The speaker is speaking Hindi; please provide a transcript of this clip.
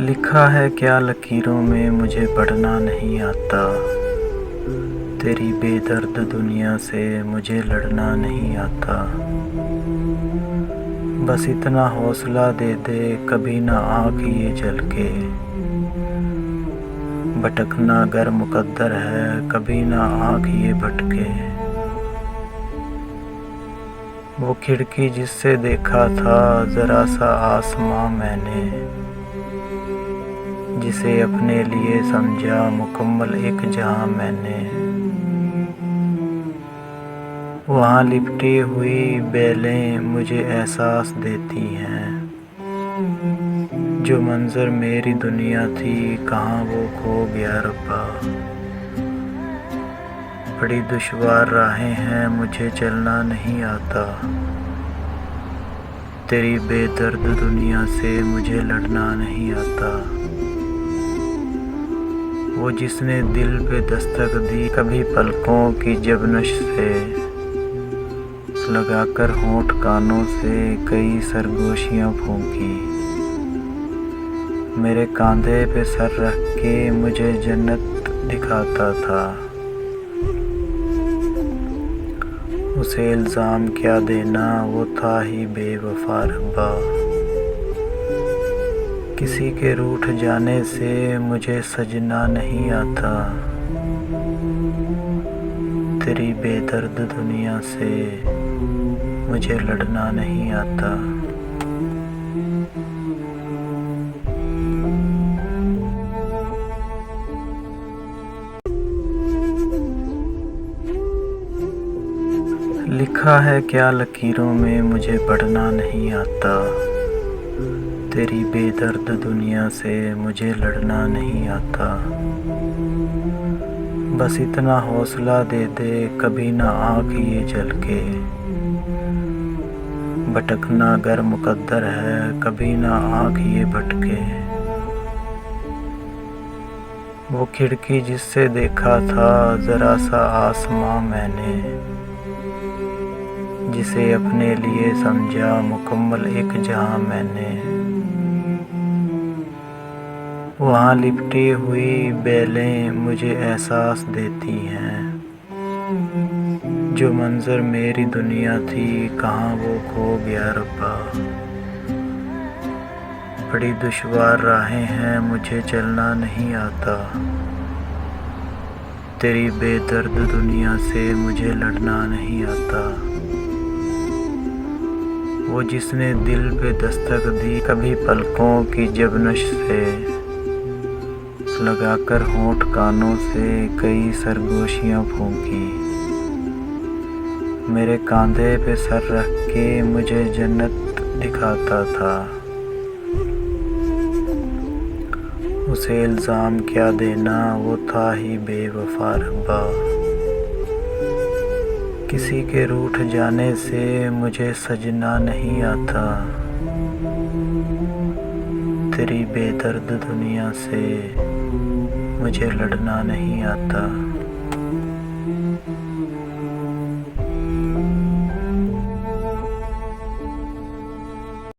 लिखा है क्या लकीरों में मुझे पढ़ना नहीं आता। तेरी बेदर्द दुनिया से मुझे लड़ना नहीं आता। बस इतना हौसला दे दे कभी ना आँख ये झलके। भटकना अगर मुकद्दर है कभी ना आँख ये भटके। वो खिड़की जिससे देखा था जरा सा आसमां मैंने, जिसे अपने लिए समझा मुकम्मल एक जहां मैंने। वहाँ लिपटी हुई बेलें मुझे एहसास देती हैं, जो मंजर मेरी दुनिया थी कहाँ वो खो गया रब्बा। बड़ी दुश्वार राहें हैं मुझे चलना नहीं आता। तेरी बेदर्द दुनिया से मुझे लड़ना नहीं आता। वो जिसने दिल पे दस्तक दी कभी पलकों की जबनश से, लगाकर होंठ कानों से कई सरगोशियां फूंकी। मेरे कांधे पे सर रख के मुझे जन्नत दिखाता था। उसे इल्ज़ाम क्या देना वो था ही बेवफा रब्बा। किसी के रूठ जाने से मुझे सजना नहीं आता। तेरी बेदर्द दुनिया से मुझे लड़ना नहीं आता। लिखा है क्या लकीरों में मुझे पढ़ना नहीं आता। तेरी बेदर्द दुनिया से मुझे लड़ना नहीं आता। बस इतना हौसला दे दे कभी ना आँख ये झलके। भटकना अगर मुकद्दर है कभी ना आँख ये भटके। वो खिड़की जिससे देखा था जरा सा आसमां मैंने, जिसे अपने लिए समझा मुकम्मल एक जहां मैंने। वहाँ लिपटी हुई बेलें मुझे एहसास देती हैं, जो मंजर मेरी दुनिया थी कहाँ वो खो गया रब्बा। बड़ी दुश्वार राहें हैं मुझे चलना नहीं आता। तेरी बेदर्द दुनिया से मुझे लड़ना नहीं आता। वो जिसने दिल पे दस्तक दी कभी पलकों की जबनश से, लगाकर होंठ कानों से कई सरगोशियां फूंकी। मेरे कांधे पे सर रख के मुझे जन्नत दिखाता था। उसे इल्ज़ाम क्या देना वो था ही बेवफा रब्बा। किसी के रूठ जाने से मुझे सजना नहीं आता। तेरी बेदर्द दुनिया से मुझे लड़ना नहीं आता।